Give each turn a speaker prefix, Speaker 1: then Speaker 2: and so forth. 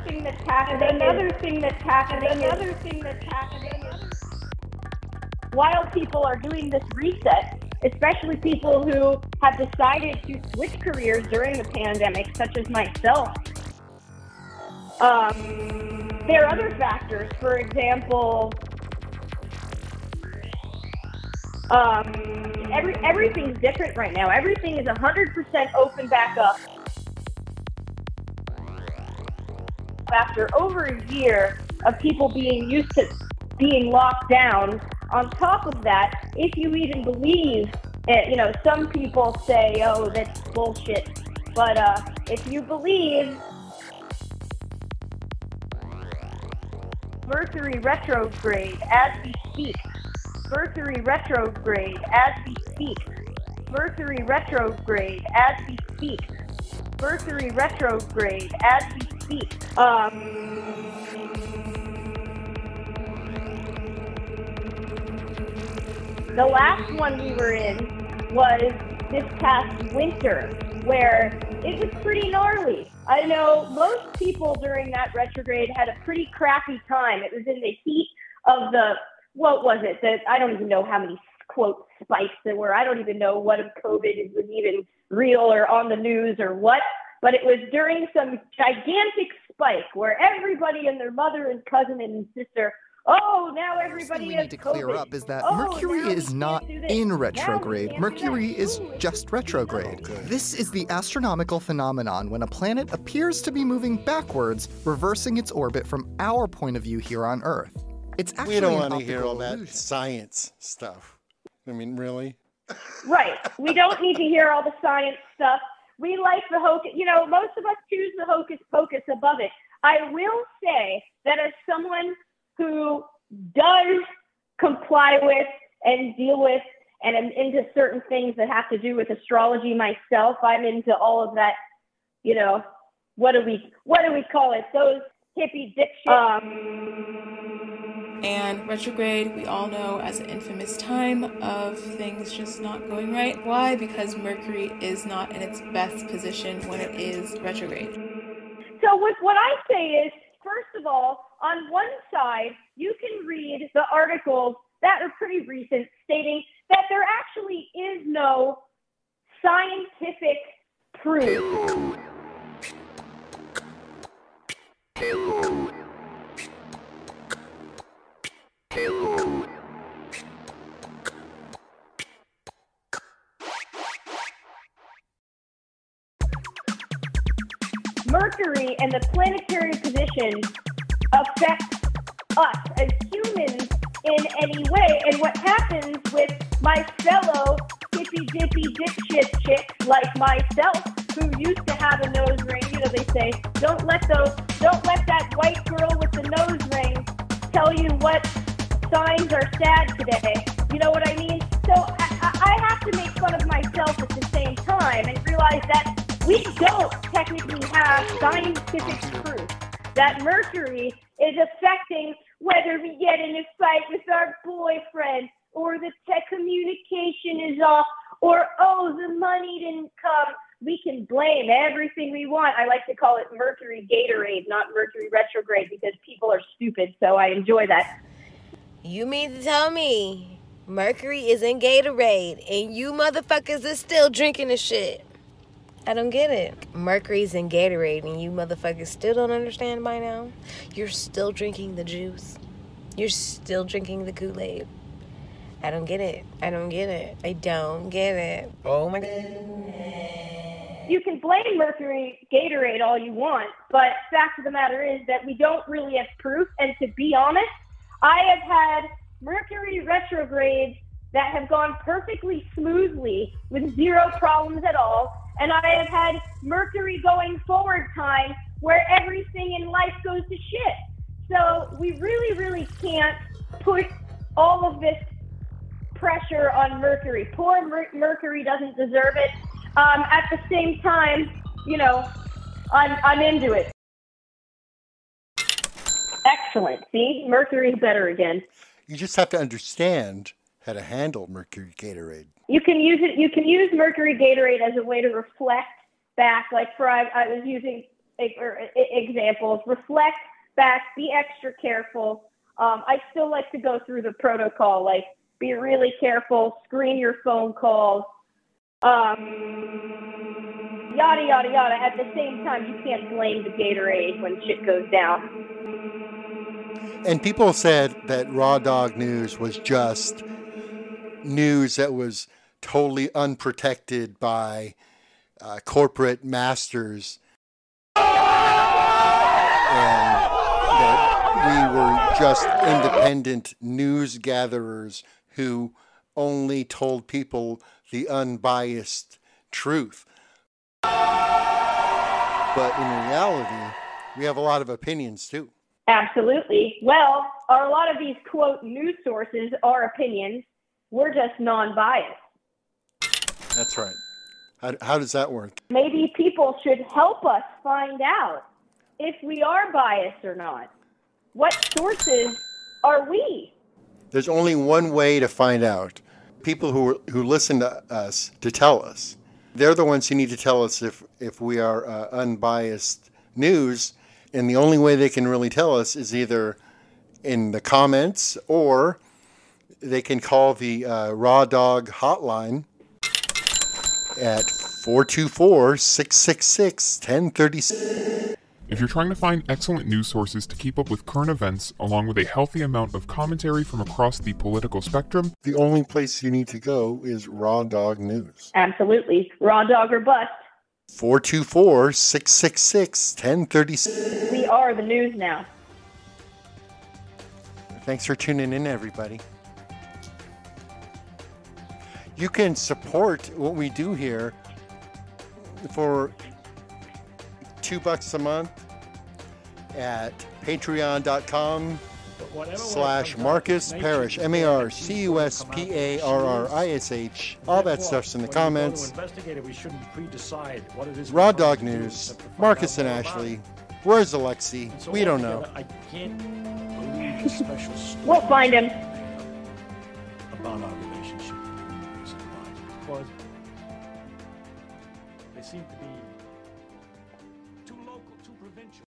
Speaker 1: thing that's happening. Another thing that's happening. Another thing that's happening. While people are doing this reset, especially people who have decided to switch careers during the pandemic, such as myself, there are other factors. For example, everything's different right now. Everything is 100% open back up. After over a year of people being used to being locked down, on top of that, if you even believe it, you know, some people say, oh, that's bullshit. But if you believe Mercury Retrograde as we speak, Mercury Retrograde as we speak, Mercury Retrograde as we speak, Mercury Retrograde as we speak. The last one we were in was this past winter, where it was pretty gnarly. I know most people during that retrograde had a pretty crappy time. It was in the heat of the, what was it? I don't even know how many, quote, spikes there were. I don't even know what if COVID was even real or on the news or what. But it was during some gigantic spike where everybody and their mother and cousin and sister, oh, now everybody
Speaker 2: we
Speaker 1: has
Speaker 2: need to
Speaker 1: COVID.
Speaker 2: clear up is that
Speaker 1: Oh,
Speaker 2: Mercury
Speaker 1: now we
Speaker 2: is
Speaker 1: can't
Speaker 2: not
Speaker 1: do this.
Speaker 2: in
Speaker 1: Now we
Speaker 2: retrograde.
Speaker 1: can't do
Speaker 2: Mercury
Speaker 1: that.
Speaker 2: is just retrograde. This is the astronomical phenomenon when a planet appears to be moving backwards, reversing its orbit from our point of view here on Earth. It's actually
Speaker 3: We don't
Speaker 2: an
Speaker 3: want to hear
Speaker 2: optical
Speaker 3: all that
Speaker 2: illusion.
Speaker 3: science stuff. I mean, really?
Speaker 1: Right. We don't need to hear all the science stuff. We like the hocus. You know, most of us choose the hocus pocus above it. I will say that as someone who does comply with and deal with and am into certain things that have to do with astrology myself, I'm into all of that, you know, what do we call it? Those hippie dick shit.
Speaker 4: And retrograde, we all know as an infamous time of things just not going right. Why? Because Mercury is not in its best position when it is retrograde.
Speaker 1: So what I say is, first of all, on one side, you can read the articles that are pretty recent stating that there actually is no scientific proof. Mercury and the planetary position affects us as humans in any way. And what happens with my fellow hippy dippy dipshit chicks like myself, who used to have a nose ring, you know, they say, don't let that white girl with the nose ring tell you what signs are sad today. You know what I mean? So I have to make fun of myself at the same time and realize that we don't technically have scientific proof that Mercury is affecting whether we get in a fight with our boyfriend, or the tech communication is off, or, oh, the money didn't come. We can blame everything we want. I like to call it Mercury Gatorade, not Mercury Retrograde, because people are stupid, so I enjoy that.
Speaker 5: You mean to tell me Mercury is in Gatorade and you motherfuckers is still drinking the shit? I don't get it. Mercury's in Gatorade and you motherfuckers still don't understand by now? You're still drinking the juice. You're still drinking the Kool-Aid. I don't get it. I don't get it. I don't get it. Oh my God.
Speaker 1: You can blame Mercury Gatorade all you want, but fact of the matter is that we don't really have proof. And to be honest, I have had Mercury retrogrades that have gone perfectly smoothly with zero problems at all. And I have had Mercury going forward time where everything in life goes to shit. So we really, really can't put all of this pressure on Mercury. Poor Mercury doesn't deserve it. At the same time, you know, I'm into it. Excellent. See, Mercury's better again.
Speaker 3: You just have to understand how to handle Mercury Gatorade.
Speaker 1: You can use it. You can use Mercury Gatorade as a way to reflect back. Like I was using examples. Reflect back, be extra careful. I still like to go through the protocol, like be really careful, screen your phone calls, yada, yada, yada. At the same time, you can't blame the Gatorade when shit goes down.
Speaker 3: And people said that Raw Dog News was just news that was totally unprotected by corporate masters, and that we were just independent news gatherers who only told people the unbiased truth. But in reality, we have a lot of opinions too.
Speaker 1: Absolutely. Well, a lot of these, quote, news sources are opinions. We're just non-biased.
Speaker 3: That's right. How does that work?
Speaker 1: Maybe people should help us find out if we are biased or not. What sources are we?
Speaker 3: There's only one way to find out. People who listen to us to tell us. They're the ones who need to tell us if we are unbiased news. And the only way they can really tell us is either in the comments, or they can call the Raw Dog Hotline at 424-666-1036.
Speaker 6: If you're trying to find excellent news sources to keep up with current events, along with a healthy amount of commentary from across the political spectrum,
Speaker 3: the only place you need to go is Raw Dog News.
Speaker 1: Absolutely. Raw Dog or Bust.
Speaker 3: 424-666-1036.
Speaker 1: We are the news now.
Speaker 3: Thanks for tuning in, everybody. You can support what we do here for $2 a month at patreon.com/Marcus Parrish, MarcusParish. All that stuff's in the comments. Raw Dog News, Marcus and Ashley. Where's Alexi? We don't know.
Speaker 7: I can't believe the special story.
Speaker 1: We'll find him.
Speaker 7: About our relationship because they seem to be